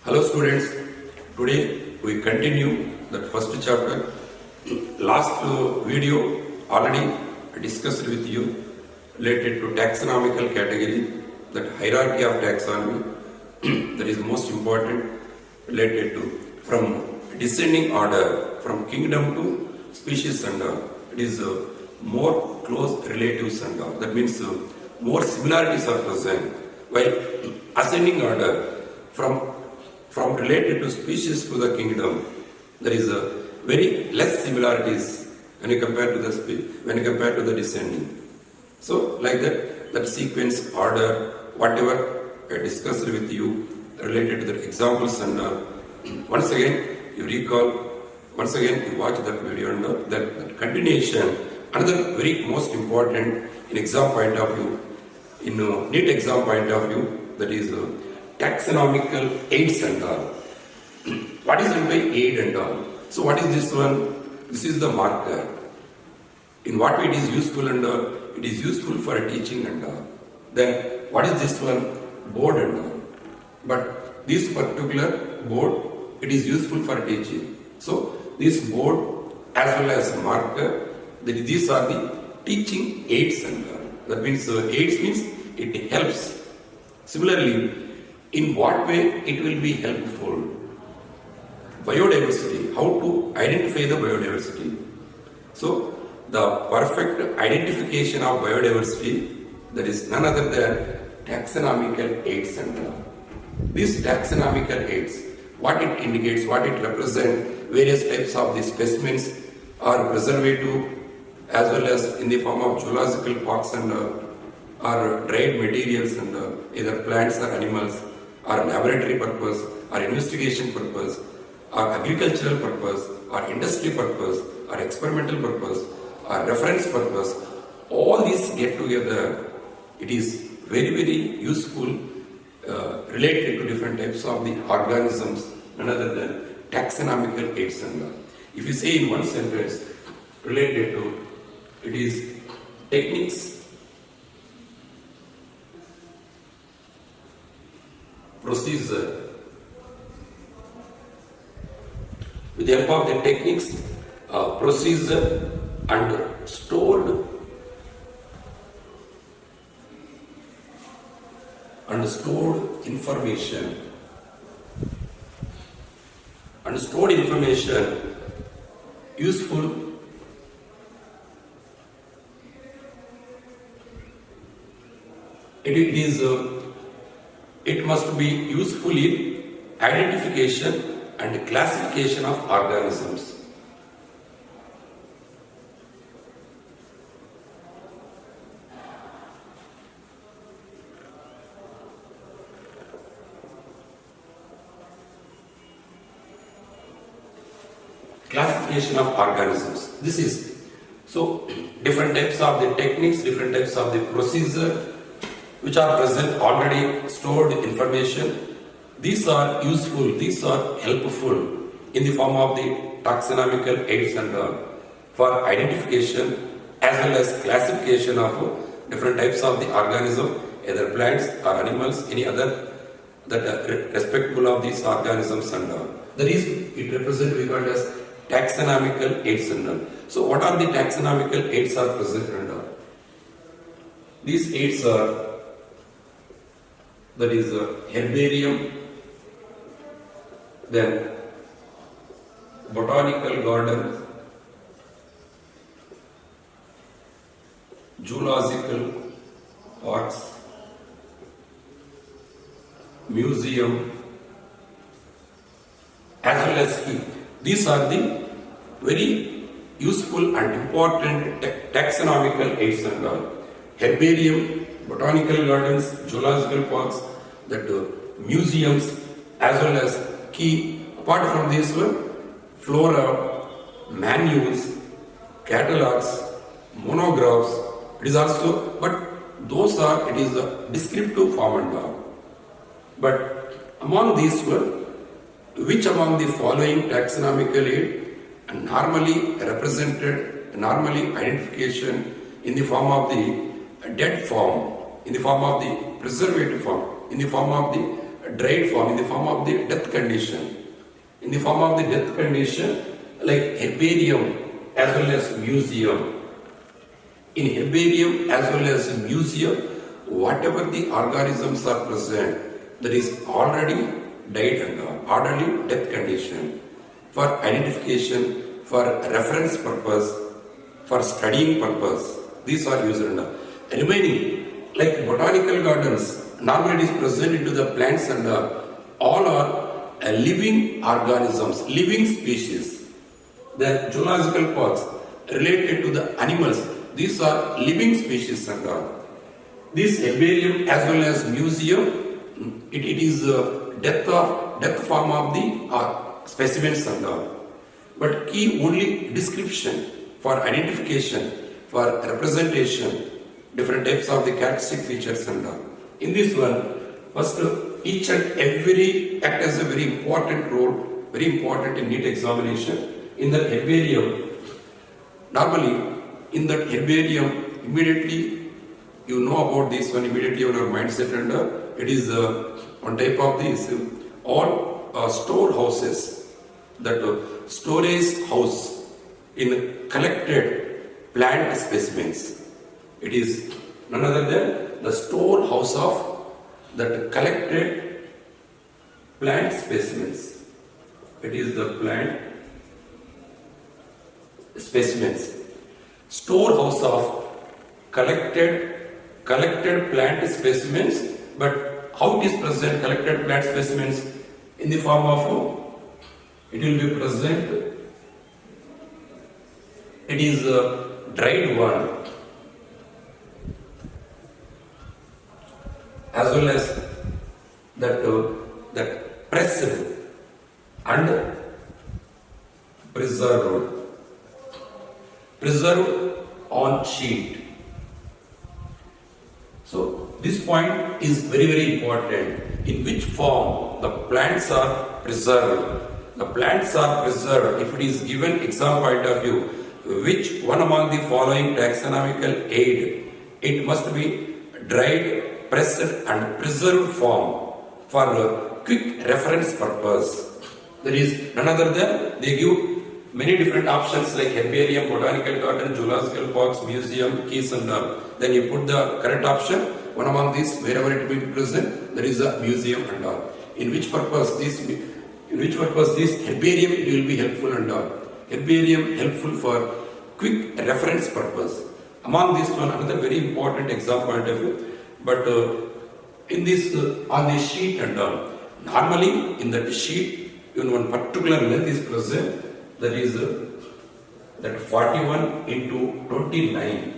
Hello students, today we continue that first chapter. Last video already discussed with you related to taxonomical category, that hierarchy of taxonomy that is most important, related to from descending order from kingdom to species and all. It is more close relatives and all. That means more similarities are present, while ascending order from related to species to the kingdom, there is a very less similarities when you compare to the descending. So like that sequence order, whatever I discussed with you related to the examples and once again you recall, once again you watch that video and that continuation. Another very most important in exam point of view, in NEET exam point of view, that is taxonomical aids and all. What is meant by aid and all? So what is this one? This is the marker. In what way it is useful and all? It is useful for teaching and all. Then what is this one? Board and all. But this particular board, it is useful for teaching. So this board as well as marker, these are the teaching aids and all. That means aids means it helps. Similarly, in what way it will be helpful? Biodiversity, how to identify the biodiversity. So the perfect identification of biodiversity, that is none other than taxonomical aids and all. These taxonomical aids, what it indicates, what it represents, various types of the specimens are preservative as well as in the form of zoological parks and or dried materials and either plants or animals, or laboratory purpose, or investigation purpose, or agricultural purpose, or industry purpose, or experimental purpose, or reference purpose. All these get together. It is very, very useful related to different types of the organisms, none other than taxonomical aids and all. If you say in one sentence related to, it is techniques, procedure. With the help of the techniques, procedure and stored information. And stored information useful it must be useful in identification and classification of organisms. Classification of organisms. This is so different types of the techniques, different types of the procedure which are present already, stored information. These are useful, these are helpful in the form of the taxonomical aids and for identification as well as classification of different types of the organism, either plants or animals, any other that are respectable of these organisms and that is, it represents regarded as taxonomical aids and all. So what are the taxonomical aids are present and all? These aids are, that is herbarium, then botanical garden, zoological parks, museum, as well as heath. These are the very useful and important taxonomical aids and all. Herbarium, botanical gardens, zoological parks, that museums, as well as key. Apart from this one, flora, manuals, catalogs, monographs. It is also, but those are, it is a descriptive form and all. But among these one, which among the following taxonomical aid are normally represented, normally identification in the form of the dead form, in the form of the preservative form, in the form of the dried form, in the form of the death condition. In the form of the death condition, like herbarium as well as museum. In herbarium as well as museum, whatever the organisms are present, that is already died and already death condition. For identification, for reference purpose, for studying purpose, these are used. Remaining, like botanical gardens, normally it is present into the plants and all are living organisms, living species. The zoological parks related to the animals, these are living species and all. This herbarium as well as museum, it is death form of the specimens and all. But key only description for identification, for representation, different types of the characteristic features and all. In this one, first each and every act as a very important role, very important in NEET examination. In the herbarium, normally in the herbarium, immediately you know about this one, immediately on your mindset and it is one type of this, all storehouses, that storage house in collected plant specimens. It is none other than the storehouse of that collected plant specimens. It is the plant specimens. Storehouse of collected plant specimens. But how it is present, collected plant specimens? In the form of, it will be present, it is a dried one, as well as that pressed and preserved on sheet. So this point is very, very important. In which form the plants are preserved? The plants are preserved if it is given exam point of view. Which one among the following taxonomical aid? It must be dried, pressed and preserved form for quick reference purpose. There is none other than they give many different options like herbarium, botanical garden, zoological parks, museum, keys and all. Then you put the correct option, one among these, wherever it will be present, there is a museum and all. In which purpose this herbarium it will be helpful and all. Herbarium helpful for quick reference purpose. Among these one, another very important exam point of view, but in this on this sheet and all, normally in that sheet, in one particular length is present, that is that 41 into 29.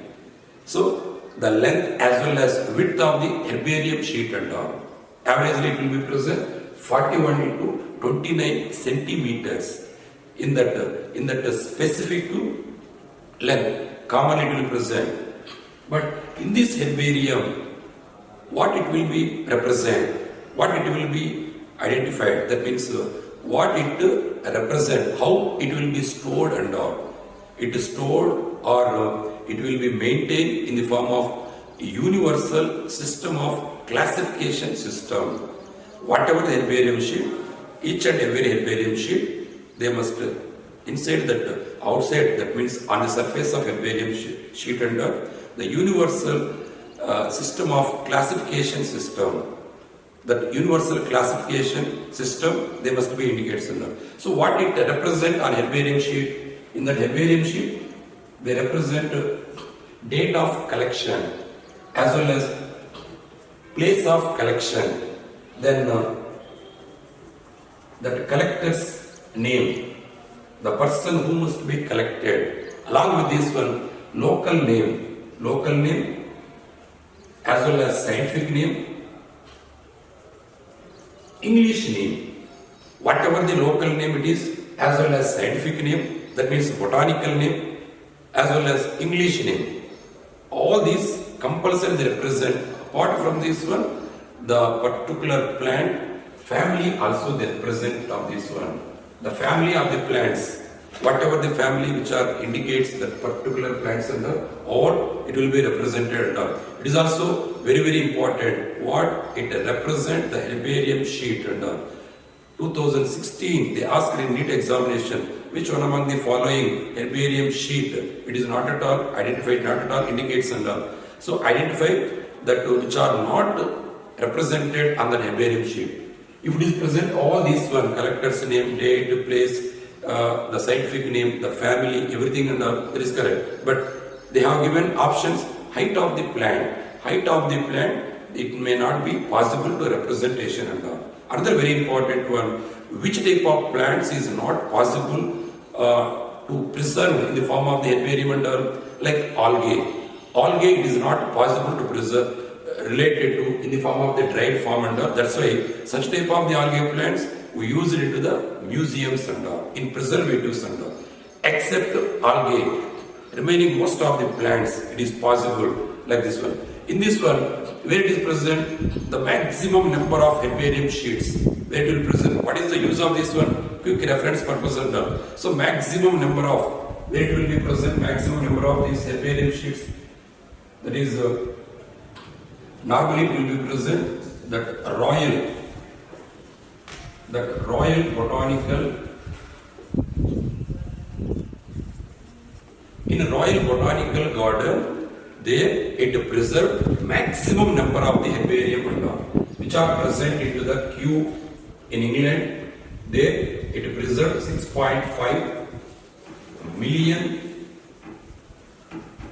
So the length as well as width of the herbarium sheet and all, averagely it will be present 41 into 29 centimeters. In that specific length, commonly it will present. But in this herbarium, what it will be represent, what it will be identified, that means what it represent, how it will be stored and all. It is stored or it will be maintained in the form of universal system of classification system. Whatever the herbarium sheet, each and every herbarium sheet, they must inside that, outside, that means on the surface of herbarium sheet and the universal system of classification system. That universal classification system, they must be indicated. So what it represent on herbarium sheet? In that herbarium sheet, they represent date of collection as well as place of collection. Then that collector's name, the person who must be collected. Along with this one, local name as well as scientific name, English name, whatever the local name it is, as well as scientific name, that means botanical name, as well as English name. All these compulsory they represent. Apart from this one, the particular plant family also they represent of this one. The family of the plants, whatever the family which are indicates that particular plants and all, it will be represented. It is also very important what it represent the herbarium sheet. And 2016 they asked in NEET examination which one among the following herbarium sheet it is not at all identified, not at all indicates and all. So identify that which are not represented on the herbarium sheet. If it is present, all these one, collector's name, date, place, the scientific name, the family, everything and all, that is correct. But they have given options, height of the plant. Height of the plant, it may not be possible to representation and all. Another very important one, which type of plants is not possible to preserve in the form of the herbarium and all, like algae. Algae, it is not possible to preserve related to in the form of the dried form and all. That's why such type of the algae plants we use it into the museums and all, in preservatives and all. Except algae, remaining most of the plants it is possible like this one. In this one, where it is present, the maximum number of herbarium sheets, where it will present. What is the use of this one? Quick reference purpose and all. So maximum number of, where it will be present, maximum number of these herbarium sheets. That is, normally it will be present that Royal Botanical, in a Royal Botanical Garden, there it preserved maximum number of the herbarium and all, which are present into the queue in England. There it preserved 6.5 million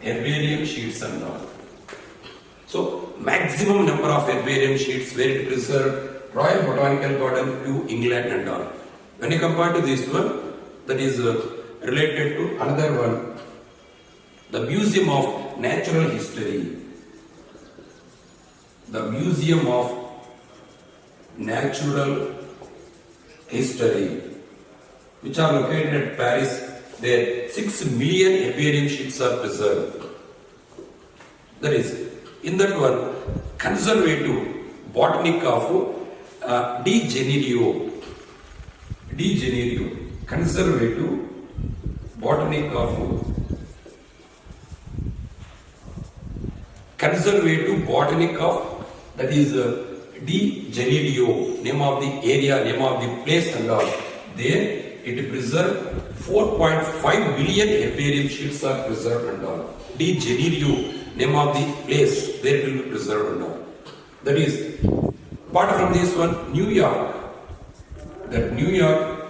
herbarium sheets and all. So maximum number of herbarium sheets where it preserved Royal Botanical Garden, Kew, England and all. When you compare to this one, that is related to another one, the Museum of Natural History. The Museum of Natural History, which are located at Paris, there 6 million herbarium sheets are preserved. That is, in that one, conservative botanic of De Janeiro, conservative botanic of that is De Janeiro, name of the area, name of the place and all. There it preserved 4.5 billion herbarium sheets are preserved and all. De Janeiro, name of the place, there it will be preserved and all. That is, apart from this one, New York, that New York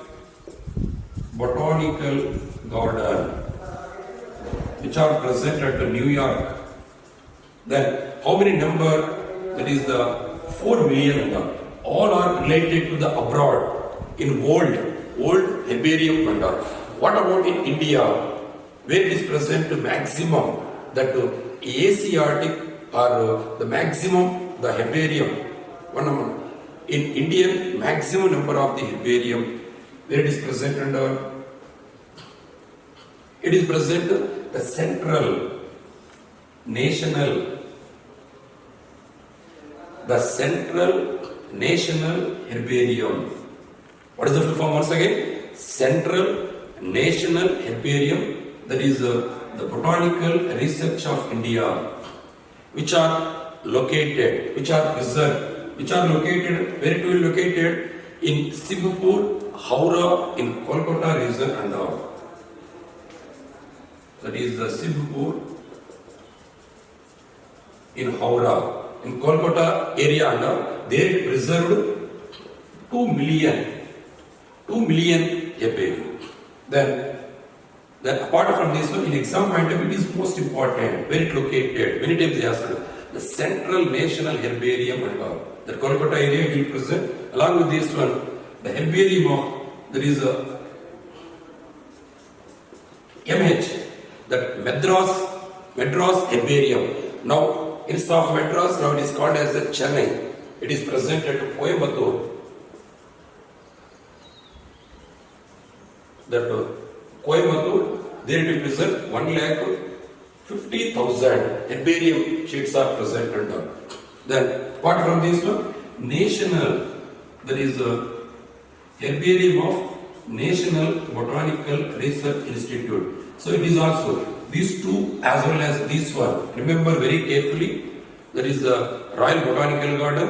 Botanical Garden, which are present at the New York. Then how many number? That is the 4 million number. All are related to the abroad in old herbarium and all. What about in India, where it is present to maximum that Asiatic or the maximum the herbarium? One number. In Indian, maximum number of the herbarium, where it is present under, it is present the Central National Herbarium. What is the full form once again? Central National Herbarium, that is the Botanical Research of India, which are located, which are preserved, which are located, where it will be located in Singapore, Howrah, in Kolkata region and all. That is the Singapore in Howrah, in Kolkata area and all. There it preserved 2 million herbarium. Then apart from this one, in exam point of view, it is most important. Where it located? Many times they ask the Central National Herbarium and all. That Kolkata area will present. Along with this one, the herbarium of, there is a MH, that Madras Herbarium. Now, instead of Madras, now it is called as the Chennai. It is present at Coimbatore. That Coimbatore, there it will present 1,50,000 herbarium sheets are present and all. Then, apart from this one, national, there is a herbarium of National Botanical Research Institute. So it is also these two as well as this one. Remember very carefully, there is the Royal Botanical Garden,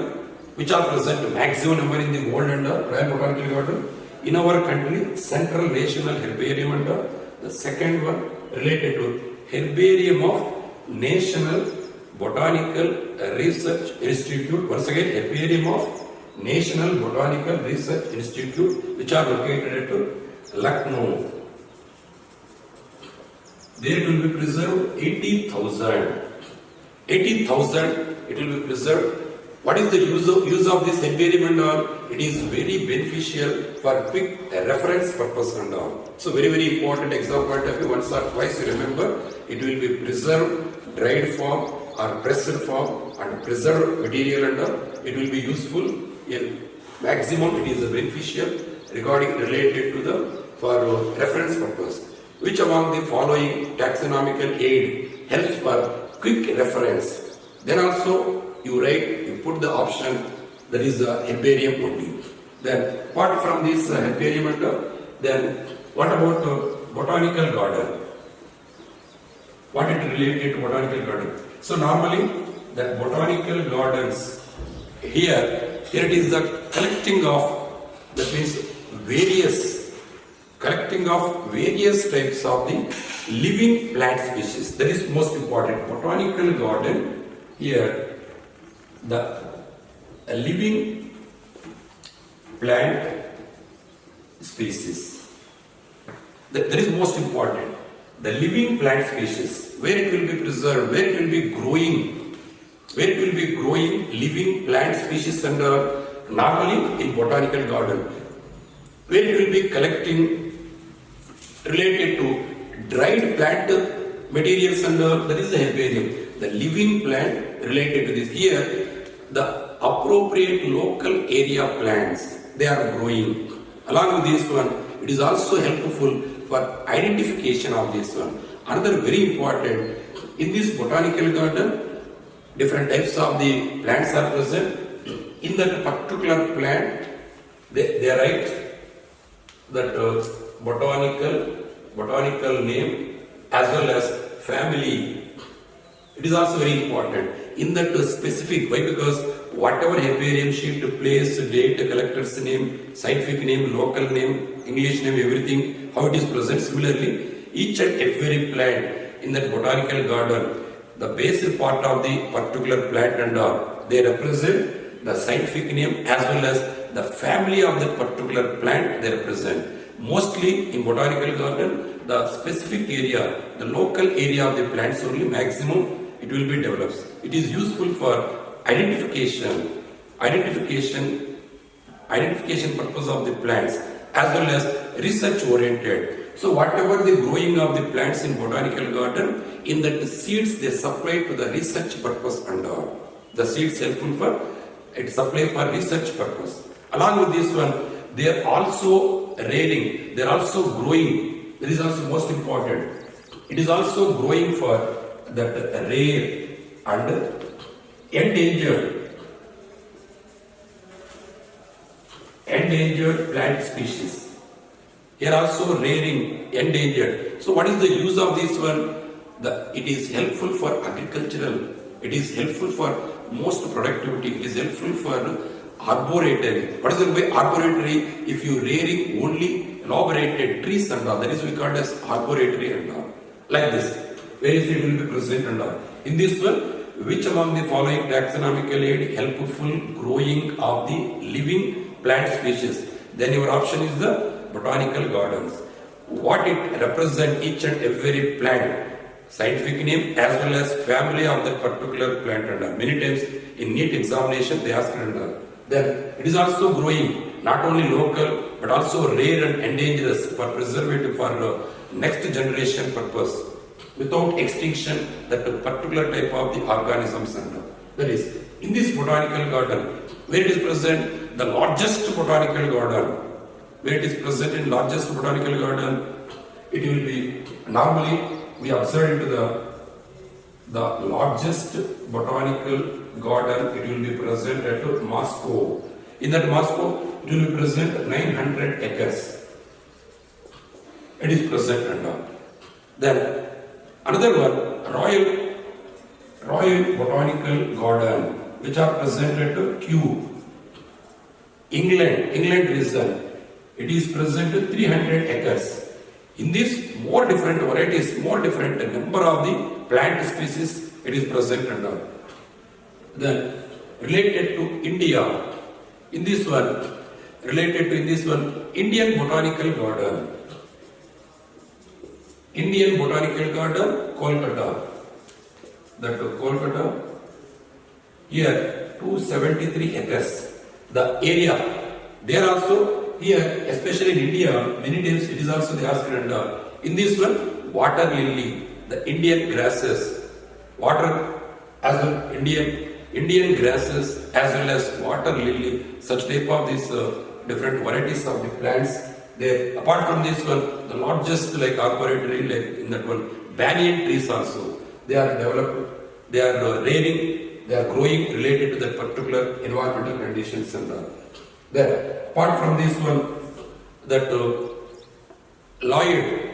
which are present maximum number in the world under Royal Botanical Garden. In our country, Central National Herbarium under the second one related to Herbarium of National Botanical Research Institute. Once again, Herbarium of National Botanical Research Institute, which are located at Lucknow. There it will be preserved 80,000. 80,000 it will be preserved. What is the use of this herbarium and all? It is very beneficial for quick reference purpose and all. So very important exam point of view. Once or twice you remember, it will be preserved, dried form or pressed form and preserved material and all. It will be useful in maximum. It is beneficial regarding related to the for reference purpose. Which among the following taxonomical aid helps for quick reference? Then also you write, you put the option that is the herbarium only. Then apart from this herbarium, then what about botanical garden? What it related to botanical garden? So normally that botanical gardens here it is the collecting of, that means collecting of various types of the living plant species. That is most important. Botanical garden here, the living plant species. That is most important. The living plant species, where it will be preserved, where it will be growing, living plant species under normally in botanical garden, where it will be collecting related to dried plant materials under, that is the herbarium. The living plant related to this. Here, the appropriate local area plants, they are growing. Along with this one, it is also helpful for identification of this one. Another very important, in this botanical garden, different types of the plants are present. In that particular plant, they write that botanical name as well as family. It is also very important. In that specific, why? Because whatever herbarium sheet, place, date, collector's name, scientific name, local name, English name, everything, how it is present. Similarly, each and every plant in that botanical garden, the basic part of the particular plant and all, they represent the scientific name as well as the family of that particular plant they represent. Mostly in botanical garden, the specific area, the local area of the plants only maximum it will be developed. It is useful for identification purpose of the plants as well as research oriented. So whatever the growing of the plants in botanical garden, in that the seeds they supply to the research purpose and all. The seeds helpful for it supply for research purpose. Along with this one, they are also rearing, they are also growing. That is also most important. It is also growing for that rare and endangered plant species. Here also rearing endangered. So what is the use of this one? It is helpful for agricultural. It is helpful for most productivity. It is helpful for arboratory. What is the way arboratory? If you rearing only elaborated trees and all, that is we call as arboratory and all. Like this, where is it will be present and all. In this one, which among the following taxonomical aid helpful growing of the living plant species? Then your option is the botanical gardens. What it represent each and every plant, scientific name as well as family of that particular plant and all. Many times in NEET examination they ask and all. Then it is also growing, not only local but also rare and endangered for preservative for next generation purpose, without extinction that particular type of the organisms and all. That is, in this botanical garden, where it is present, the largest botanical garden, where it is present in largest botanical garden, it will be, normally we observe into the largest botanical garden, it will be present at Moscow. In that Moscow, it will be present 900 acres. it is present and all. Then another one, Royal Botanical Garden, which are present at Kew, England region. It is present 300 acres. In this, more different varieties, more different number of the plant species, it is present and all. Then related to India, in this one, Indian Botanical Garden, Kolkata. That Kolkata, here 273 acres. The area, there also, here, especially in India, many times it is also they ask in this one, water lily, the Indian grasses, water as well, Indian grasses as well as water lily, such type of these different varieties of the plants. There, apart from this one, the not just like arborvitae, like in that one, banyan trees also, they are developed, they are rearing, they are growing related to that particular environmental conditions and all. Then, apart from this one, that Lloyd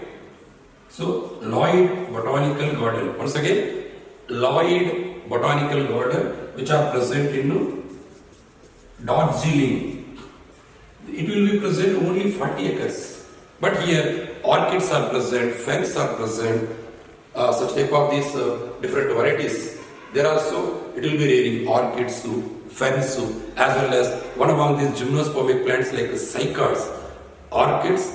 Botanical Garden. Once again, Lloyd Botanical Garden, which are present in Darjeeling. It will be present only 40 acres. But here, orchids are present, ferns are present, such type of these different varieties. There also, it will be rearing orchids, ferns, as well as one among these gymnospermic plants like cycads, orchids,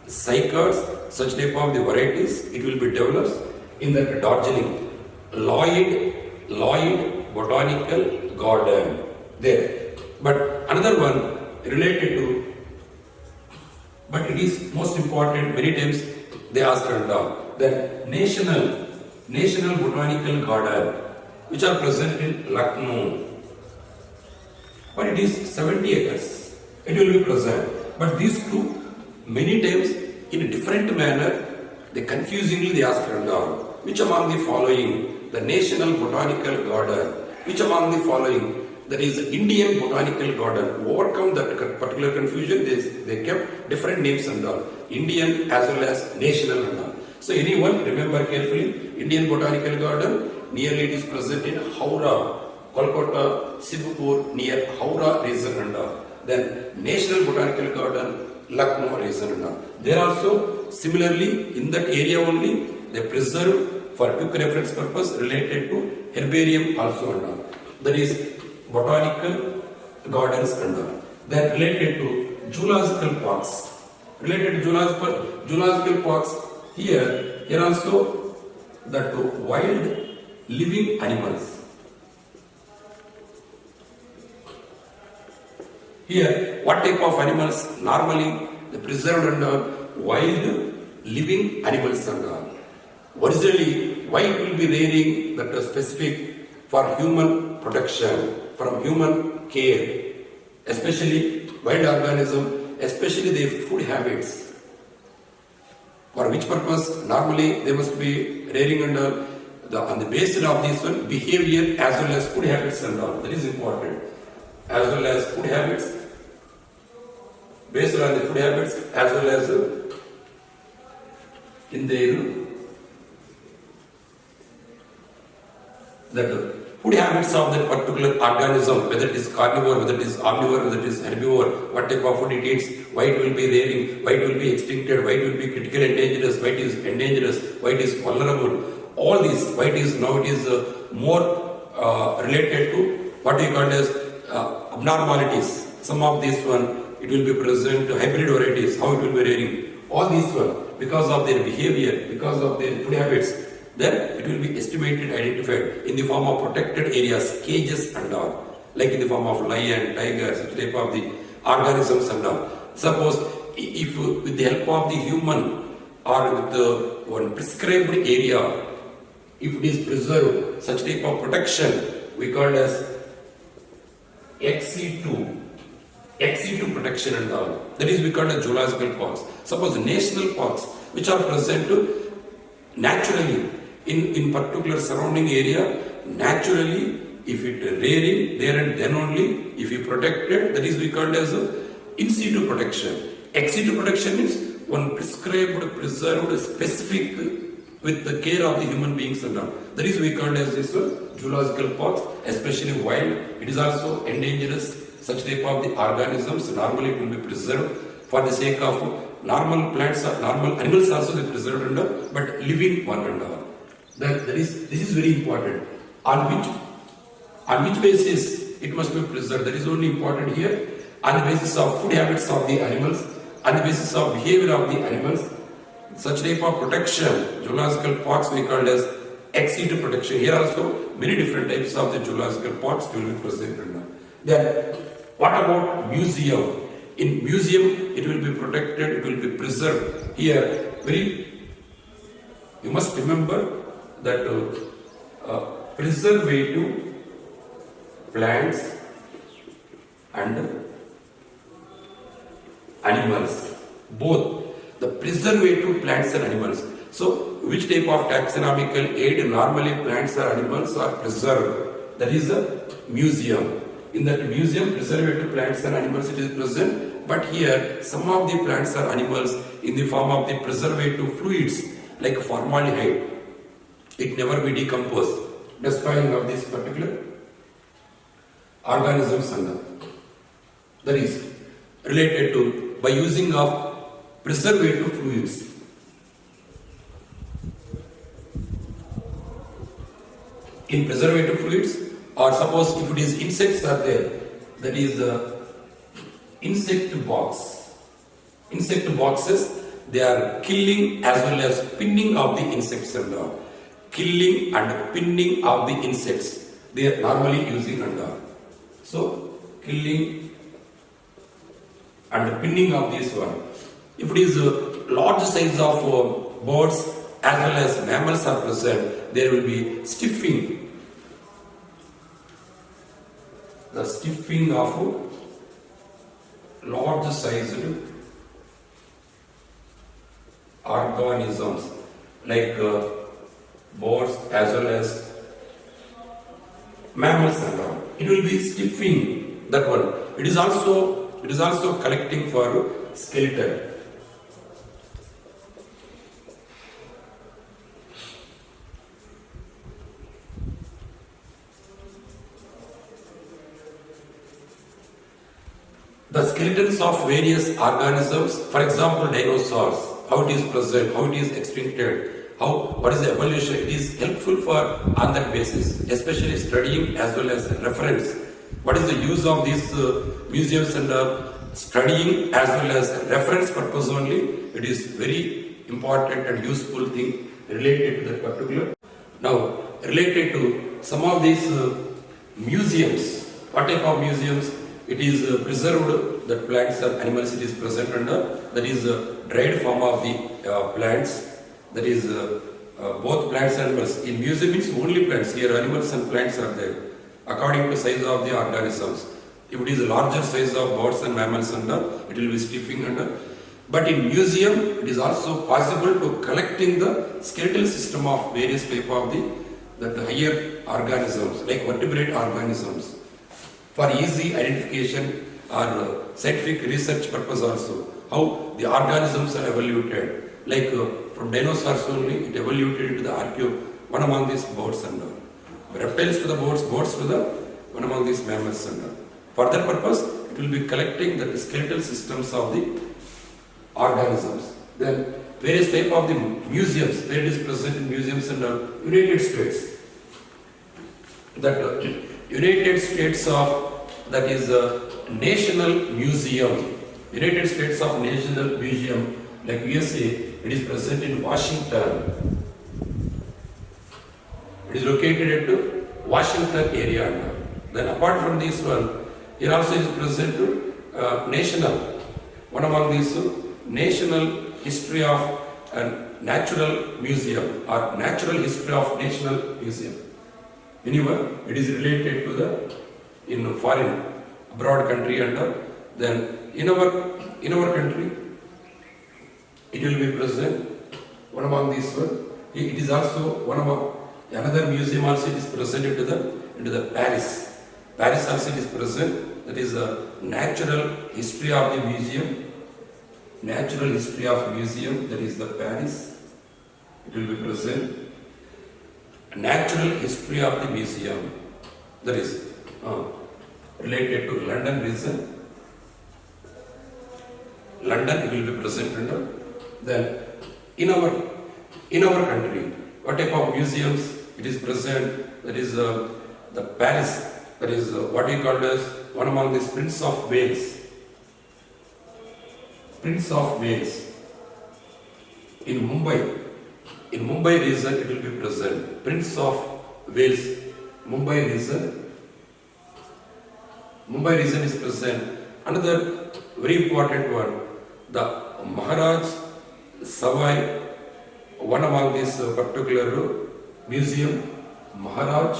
cycads, such type of the varieties, it will be developed in the Darjeeling. Lloyd Botanical Garden there. But another one related to, but it is most important, many times they ask the National Botanical Garden, which are present in Lucknow. But it is 70 acres. It will be present. But these two, many times in a different manner, they confusingly they ask which among the following, the National Botanical Garden, which among the following, that is Indian Botanical Garden, overcome that particular confusion, they kept different names and all, Indian as well as national and all. So anyone remember carefully, Indian Botanical Garden, nearly it is present in Howrah, Kolkata, Sibupur, near Howrah region and all. Then National Botanical Garden, Lucknow region and all. There also, similarly, in that area only, they preserve for quick reference purpose related to herbarium also and all. That is botanical gardens and all. Then related to zoological parks. Related to zoological parks, here also that wild living animals. Here, what type of animals? Normally, the preserved and wild living animals and all. Originally, why it will be rearing that is specific for human protection, from human care, especially wild organism, especially their food habits. For which purpose? Normally, they must be rearing under on the basis of this one, behavior as well as food habits and all. That is important. As well as food habits, based on the food habits, as well as in their that food habits of that particular organism, whether it is carnivore, whether it is omnivore, whether it is herbivore, what type of food it eats, why it will be rearing, why it will be extincted, why it will be critical endangered, why it is endangered, why it is vulnerable. All these, why it is now it is more related to what we call as abnormalities. Some of this one, it will be present hybrid varieties, how it will be rearing. All these one, because of their behavior, because of their food habits, then it will be estimated, identified in the form of protected areas, cages and all, like in the form of lion, tiger, such type of the organisms and all. Suppose if with the help of the human or with the one prescribed area, if it is preserved, such type of protection we call as XC2 protection and all. That is we call as zoological parks. Suppose national parks which are present naturally in particular surrounding area, naturally if it rearing there and then only, if you protect it, that is we call as in situ protection. Ex situ protection means one prescribed, preserved, specific with the care of the human beings and all. That is we call as this zoological parks, especially wild. It is also endangered. Such type of the organisms normally it will be preserved for the sake of normal plants or normal animals also they preserved and all, but living one and all. This is very important. On which basis it must be preserved? That is only important here. On the basis of food habits of the animals, on the basis of behavior of the animals, such type of protection, zoological parks we call as ex situ protection. Here also many different types of the zoological parks will be preserved. Then what about museum? In museum it will be protected, it will be preserved. Here you must remember that preservative plants and animals, both the preservative plants and animals. So which type of taxonomical aid normally plants or animals are preserved? That is a museum. In that museum, preservative plants and animals it is present, but here some of the plants or animals in the form of the preservative fluids like formaldehyde, it never be decomposed, destroying of these particular organisms and that is related to by using of preservative fluids. In preservative fluids, or suppose if it is insects are there, that is insect box. Insect boxes, they are killing as well as pinning of the insects and all. Killing and pinning of the insects, they are normally using and all. So killing and pinning of this one. If it is a large size of birds as well as mammals are present, there will be stiffing. The stiffing of large sized organisms like birds as well as mammals and all. It will be stiffing that one. It is also collecting for skeleton. The skeletons of various organisms, for example dinosaurs, how it is present, how it is extincted, what is the evolution, it is helpful for on that basis, especially studying as well as reference. What is the use of these museums and studying as well as reference purpose only, it is very important and useful thing related to that particular. Now, related to some of these museums, what type of museums? It is preserved, that plants or animals it is present under, that is dried form of the plants, that is both plants and animals. In museum means only plants, here animals and plants are there, according to size of the organisms. If it is a larger size of birds and mammals under, it will be stiffing under. But in museum, it is also possible to collecting the skeletal system of various type of the higher organisms, like vertebrate organisms, for easy identification or scientific research purpose also. How the organisms are evoluted, like from dinosaurs only, it evoluted into the archaea, one among these birds and all. Reptiles to the birds, birds to the one among these mammals and all. For that purpose, it will be collecting the skeletal systems of the organisms. Then various type of the museums, where it is present in museums and all. United States. That United States of, that is National Museum. United States of National Museum, like USA, it is present in Washington. It is located at Washington area. Then apart from this one, here also is present to national, one among these National History of Natural Museum or Natural History of National Museum. Anywhere it is related to the in foreign abroad country and then in our country it will be present one among these one. It is also one among another museum also it is present into the Paris. Paris also it is present, that is the natural history of the museum. natural history of museum, that is the Paris, it will be present. Natural history of the museum, that is related to London region. London it will be present under. Then in our country, what type of museums it is present? That is the Paris, that is what we call as one among these Prince of Wales. Prince of Wales. In Mumbai region it will be present. Prince of Wales, Mumbai region. Mumbai region is present. Another very important one, the Maharaj Savai, one among this particular museum, Maharaj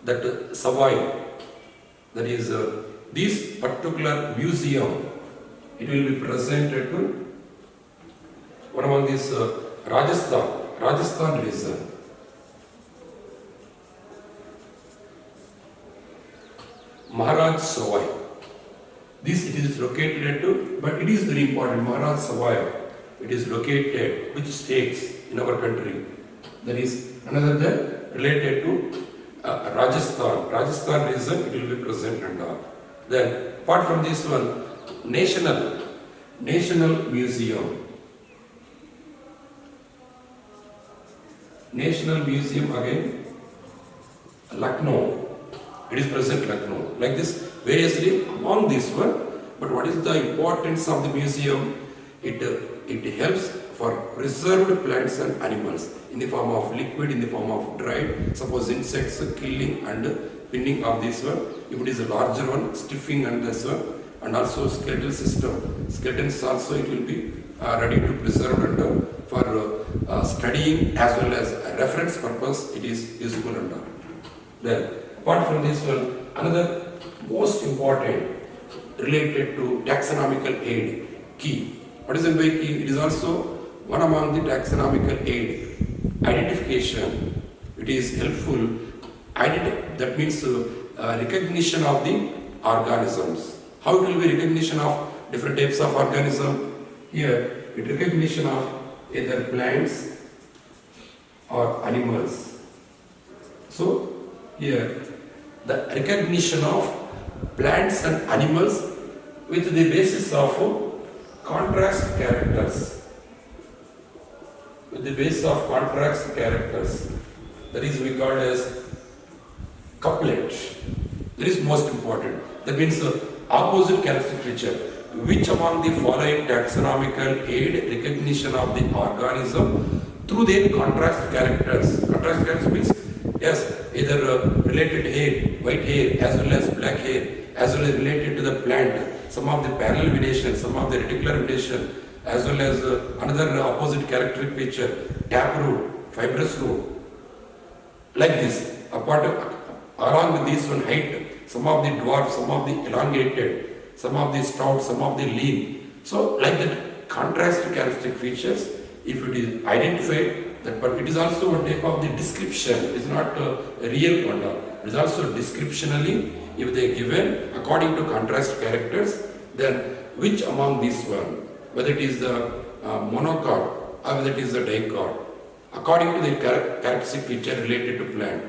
that Savai, that is this particular museum, it will be presented to one among this Rajasthan region. Maharaj Savai. This it is located at, but it is very important. Maharaj Savai, it is located which states in our country. There is another there related to Rajasthan region. It will be present and all. Then apart from this one, National Museum. National Museum again, Lucknow. It is present Lucknow. Like this, variously among this one. But what is the importance of the museum? It helps for preserved plants and animals in the form of liquid, in the form of dried. Suppose insects killing and pinning of this one. If it is a larger one, stiffing and this one, and also skeletal system. Skeletons also it will be ready to preserve and for studying as well as reference purpose. It is useful and all. Then apart from this one, another most important related to taxonomical aid, key. What is it by key? It is also one among the taxonomical aid. Identification. It is helpful. That means recognition of the organisms. How it will be recognition of different types of organism? Here, it recognition of either plants or animals. So, here, the recognition of plants and animals with the basis of contrast characters. With the basis of contrast characters. That is we call as couplet. That is most important. That means opposite characteristic feature. Which among the following taxonomical aid recognition of the organism through their contrast characters? Contrast characters means yes, either related hair, white hair, as well as black hair, as well as related to the plant, some of the parallel venation, some of the reticular venation, as well as another opposite characteristic feature, taproot, fibrous root. Like this, along with this one height, some of the dwarf, some of the elongated, some of the stout, some of the lean. So like that contrast characteristic features, if it is identified, that, but it is also a type of the description. It is not a real one. It is also descriptionally, if they are given according to contrast characters, then which among these one, whether it is the monocot or whether it is the dicot, according to the characteristic feature related to plant,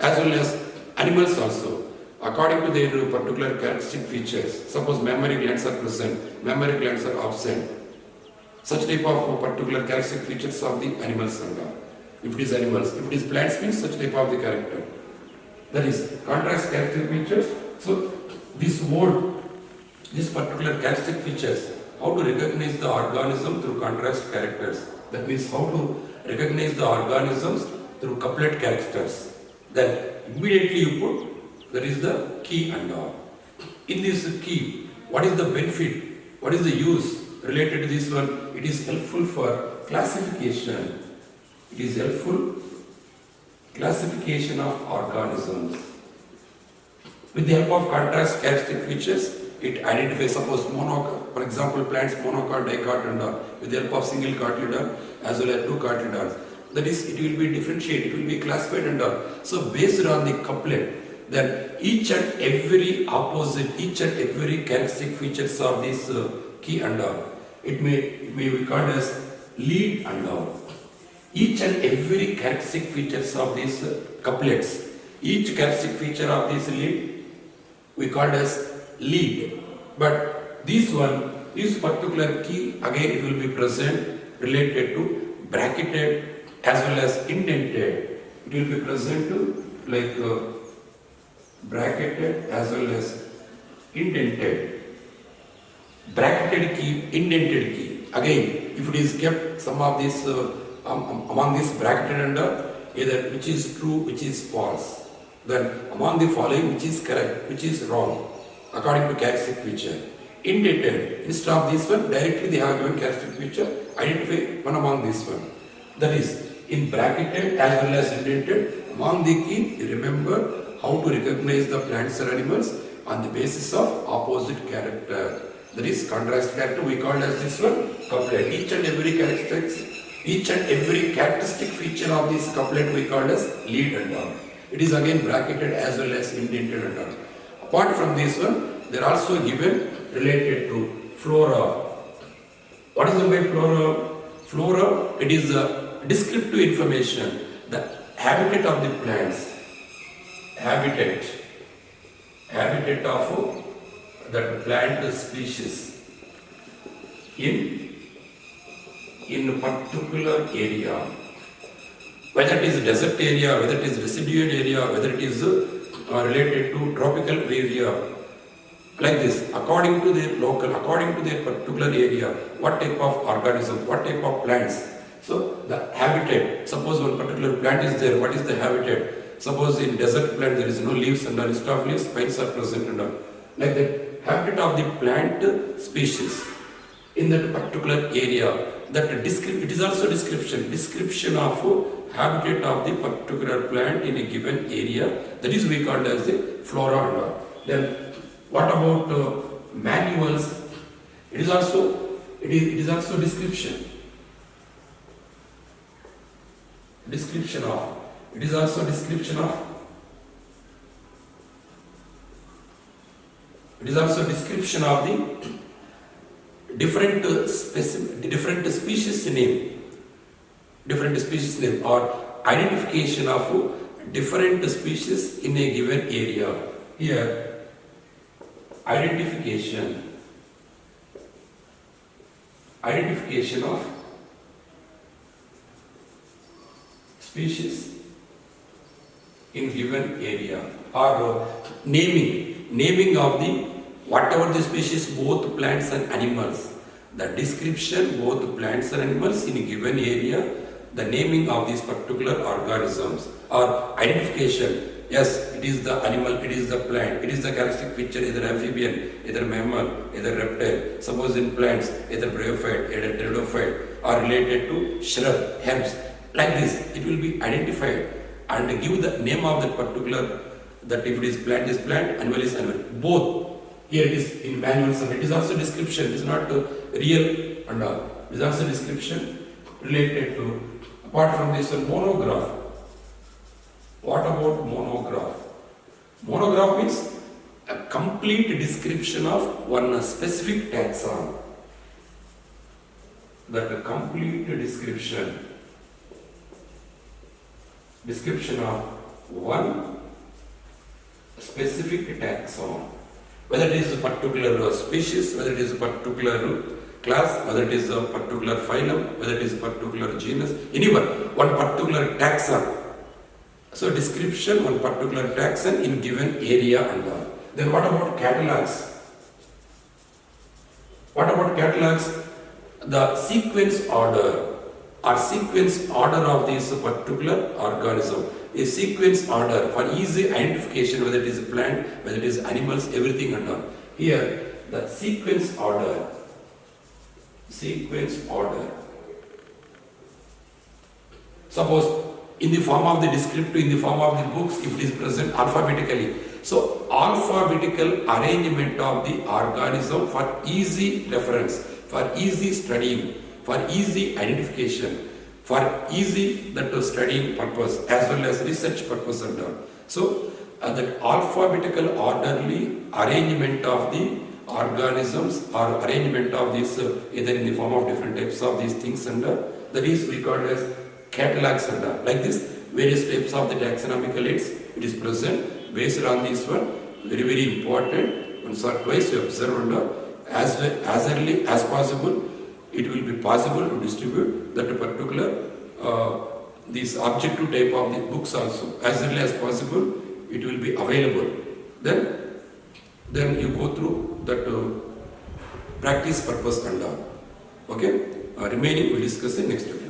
as well as animals also, according to their particular characteristic features. Suppose mammary glands are present, mammary glands are absent. Such type of particular characteristic features of the animals and all. If it is animals, if it is plants means such type of the character. That is contrast characteristic features. So this word, this particular characteristic features, how to recognize the organism through contrast characters. That means how to recognize the organisms through couplet characters. Then immediately you put, that is the key and all. In this key, what is the benefit? What is the use related to this one? It is helpful for classification. It is helpful classification of organisms. With the help of contrast characteristic features, it identifies, suppose monocot, for example, plants monocot, dicot and all. With the help of single cotyledon as well as two cotyledons, That is, it will be differentiated, it will be classified and all. So based on the couplet, then each and every opposite, each and every characteristic features of this key and all, it may be called as lead and all. Each and every characteristic features of these couplets, each characteristic feature of this lead, we called as lead. But this particular key, again it will be present related to bracketed as well as indented. It will be present to like bracketed as well as indented. Bracketed key, indented key. Again, if it is kept some of these among this bracketed under either which is true, which is false, then among the following which is correct, which is wrong, according to characteristic feature. Indented, instead of this one, directly they have given characteristic feature, identify one among this one. That is, in bracketed as well as indented, among the key, remember how to recognize the plants or animals on the basis of opposite character. That is, contrast character, we call as this one couplet. Each and every characteristic feature of this couplet we call as lead and all. It is again bracketed as well as indented and all. Apart from this one, they are also given related to flora. What is the by flora? Flora, it is a descriptive information, the habitat of the plants, habitat of that plant species in particular area, whether it is desert area, whether it is residual area, whether it is related to tropical area, like this, according to their local, according to their particular area, what type of organism, what type of plants. So the habitat, suppose one particular plant is there, what is the habitat? Suppose in desert plant there is no leaves and instead of leaves, pines are present and all. Like that, habitat of the plant species in that particular area. That it is also description of habitat of the particular plant in a given area. That is we call as the flora and all. Then what about manuals? It is also description. Description of. It is also description of. It is also description of the different species name or identification of different species in a given area. Here, identification of species in given area, or naming of the whatever the species, both plants and animals, the description, both plants and animals in a given area, the naming of these particular organisms or identification. Yes, it is the animal, it is the plant, it is the characteristic feature, either amphibian, either mammal, either reptile. Suppose in plants, either bryophyte, either pteridophyte, or related to shrub, herbs. Like this, it will be identified and give the name of that particular, that if it is plant, animal is animal. Both. Here it is in manuals and it is also description. It is not real and all. It is also description related to, apart from this one, monograph. What about monograph? Monograph means a complete description of one specific taxon. That a complete description of one specific taxon. Whether it is a particular species, whether it is a particular class, whether it is a particular phylum, whether it is a particular genus, anyone, one particular taxon. So description, one particular taxon in given area and all. Then what about catalogs? What about catalogs? The sequence order of this particular organism. A sequence order for easy identification, whether it is a plant, whether it is animals, everything and all. Here, the sequence order. Suppose in the form of the descriptive, in the form of the books, if it is present alphabetically. So, alphabetical arrangement of the organism for easy reference, for easy studying, for easy identification, for easy that studying purpose as well as research purpose and all. So the alphabetical orderly arrangement of the organisms or arrangement of these either in the form of different types of these things and that is we call as catalogs and like this various types of the taxonomical aids it is present based on this one very important once or twice you observe and as early as possible it will be possible to distribute that particular this objective type of the books also as early as possible it will be available then you go through that practice purpose and all. Okay, remaining we'll discuss in next week.